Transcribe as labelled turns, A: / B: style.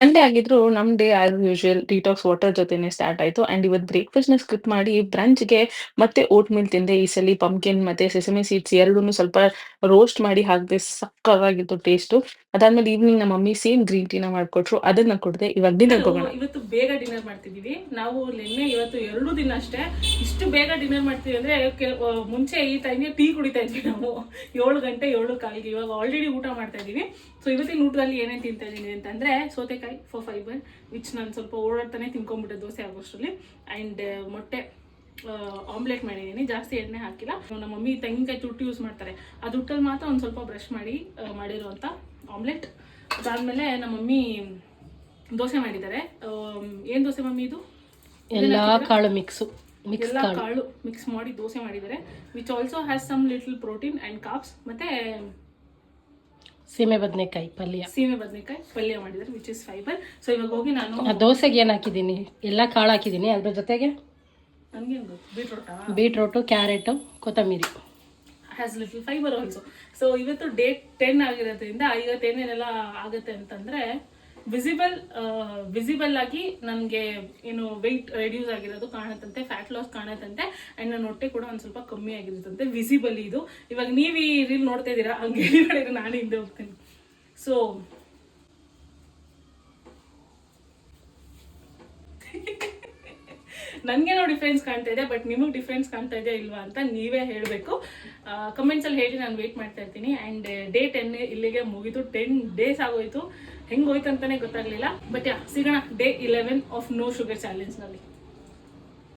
A: Sunday ಆಗಿದ್ರು ನಮ್ day as usual detox water ಜೊತೆನೆ ಸ್ಟಾರ್ಟ್ ಆಯ್ತು. ಅಂಡ್ ಇವತ್ತು ಬ್ರೇಕ್‌ಫಾಸ್ಟ್‌ನ ಸ್ಕಿಪ್ ಮಾಡಿ ಬ್ರಂಚ್‌ಗೆ ಮತ್ತೆ ಓಟ್ ಮೀಲ್ ತಿಂದೆ. ಈ ಸಲಿ ಪಂಪ್ಕಿನ್ ಮತ್ತೆ ಸೆಸಮಿ ಸೀಡ್ಸ್ ಎರಡೂನು ಸ್ವಲ್ಪ ರೋಸ್ಟ್ ಮಾಡಿ ಹಾಕ್ದೆ. ಸಕ್ಕತ್ತಾಗಿತ್ತು ಟೇಸ್ಟು. ಅದಾದ್ಮೇಲೆ ಈವ್ನಿಂಗ್ ನಮ್ಮ ಮಮ್ಮಿ ಸೇಮ್ ಗ್ರೀನ್ ಟೀನ ಮಾಡ್ಕೊಟ್ರು. ಅದನ್ನ ಕುಡ್ದೆ. ಇವಾಗ ಡಿನ್ನರ್‌ಗೆ ಹೋಗೋಣ. ಇವತ್ತು ಬೇಗ ಡಿನ್ನರ್ ಮಾಡ್ತಿದೀವಿ. ನಾವು ನಿನ್ನೆ ಇವತ್ತು 2 ದಿನ ಅಷ್ಟೇ ಇಷ್ಟು ಬೇಗ ಡಿನ್ನರ್ ಮಾಡ್ತೀವಿ ಅಂದ್ರೆ ಮುಂಚೆ ಈ ಟೈಮ್ಗೆ ಟೀ ಕುಡಿತಾ ಇದ್ವಿ ನಾವು 7 ಗಂಟೆ 7:15ಗೆ. ಇವಾಗ ಆಲ್ರೆಡಿ ಊಟ ಮಾಡ್ತಾ ಇದೀವಿ. ಸೊ ಇವತ್ತಿನ ಊಟದಲ್ಲಿ ಏನೇನು ತಿಂತಾ ಇದ್ದೀನಿ ಅಂತಂದ್ರೆ ಸೌತೆಕಾಯಿ ಫಾರ್ ಫೈಬರ್ ವಿಚ್ ನಾನು ಸ್ವಲ್ಪ ಓಡಾಡ್ತಾನೆ ತಿನ್ಕೊಂಡ್ಬಿಟ್ಟೆ ದೋಸೆ ಆಗೋಷ್ಟರಲ್ಲಿ. ಆ್ಯಂಡ್ ಮೊಟ್ಟೆ ಆಮ್ಲೆಟ್ ಮಾಡಿದ್ದೀನಿ. ಜಾಸ್ತಿ ಎಣ್ಣೆ ಹಾಕಿಲ್ಲ. ನಮ್ಮ ಮಮ್ಮಿ ತೆಂಗಿನಕಾಯಿ ತುಟ್ಟು ಯೂಸ್ ಮಾಡ್ತಾರೆ. ಆ ತುಟ್ಟಲ್ಲಿ ಮಾತ್ರ ಒಂದು ಸ್ವಲ್ಪ ಬ್ರಷ್ ಮಾಡಿ ಮಾಡಿರುವಂಥ ಆಮ್ಲೆಟ್. ಅದಾದಮೇಲೆ ನಮ್ಮ ಮಮ್ಮಿ ದೋಸೆ ಮಾಡಿದ್ದಾರೆ. ಏನು ದೋಸೆ ಮಮ್ಮಿ ಇದು?
B: ಎಲ್ಲ ಕಾಳು ಮಿಕ್ಸು
A: ಎಲ್ಲ ಕಾಳು ಮಿಕ್ಸ್ ಮಾಡಿ ದೋಸೆ ಮಾಡಿದ್ದಾರೆ. Which also has some little protein and carbs. ಮತ್ತೆ
B: ಸೀಮೆ ಬದನೆಕಾಯಿ
A: ಪಲ್ಯ ಮಾಡಿದ್ದಾರೆ ವಿಚ್ ಇಸ್ ಫೈಬರ್. ಸೊ ಇವಾಗ ಹೋಗಿ ನಾನು
B: ದೋಸೆಗೆ ಏನು ಹಾಕಿದ್ದೀನಿ, ಎಲ್ಲ ಕಾಳು ಹಾಕಿದ್ದೀನಿ. ಅದ್ರ ಜೊತೆಗೆ
A: ನನಗೇನು
B: ಬೀಟ್ರೋಟು, ಕ್ಯಾರೆಟು, ಕೊತ್ತಂಬರಿ
A: has little fibre also. So ಇವತ್ತು ಡೇ 10 ಆಗಿರೋದ್ರಿಂದ ಇವತ್ತು ಏನೇನೆಲ್ಲ ಆಗುತ್ತೆ ಅಂತಂದರೆ ವಿಸಿಬಲ್ ಆಗಿ ನನಗೆ ಏನು ವೆಯ್ಟ್ ರೆಡ್ಯೂಸ್ ಆಗಿರೋದು ಕಾಣತ್ತಂತೆ, ಫ್ಯಾಟ್ ಲಾಸ್ ಕಾಣತ್ತಂತೆ. ಆ್ಯಂಡ್ ನನ್ನ ಹೊಟ್ಟೆ ಕೂಡ ಒಂದು ಸ್ವಲ್ಪ ಕಮ್ಮಿ ಆಗಿರುತ್ತಂತೆ. ವಿಸಿಬಲ್ ಇದು. ಇವಾಗ ನೀವು ಈ ರೀಲ್ ನೋಡ್ತಾ ಇದ್ದೀರಾ, ಹಂಗೆ ಹೇಳಿದ್ರೆ ನಾನು ಹಿಂದೆ ಹೋಗ್ತೀನಿ. ಸೊ ನನಗೇನೋ ಡಿಫ್ರೆನ್ಸ್ ಕಾಣ್ತಾ ಇದೆ, ಬಟ್ ನಿಮಗೆ ಡಿಫ್ರೆನ್ಸ್ ಕಾಣ್ತಾ ಇದೆಯಾ ಇಲ್ವಾ ಅಂತ ನೀವೇ ಹೇಳಬೇಕು. ಕಮೆಂಟ್ಸಲ್ಲಿ ಹೇಳಿ, ನಾನು ವೇಟ್ ಮಾಡ್ತಾ ಇರ್ತೀನಿ. ಆ್ಯಂಡ್ ಡೇ 10 ಇಲ್ಲಿಗೆ ಮುಗಿತು. 10 ಡೇಸ್ ಆಗೋಯ್ತು. ಹೆಂಗೆ ಹೋಯ್ತು ಅಂತಲೇ ಗೊತ್ತಾಗಲಿಲ್ಲ. ಬಟ್ ಸಿಗೋಣ ಡೇ 11 ಆಫ್ ನೋ ಶುಗರ್ ಚಾಲೆಂಜ್ನಲ್ಲಿ.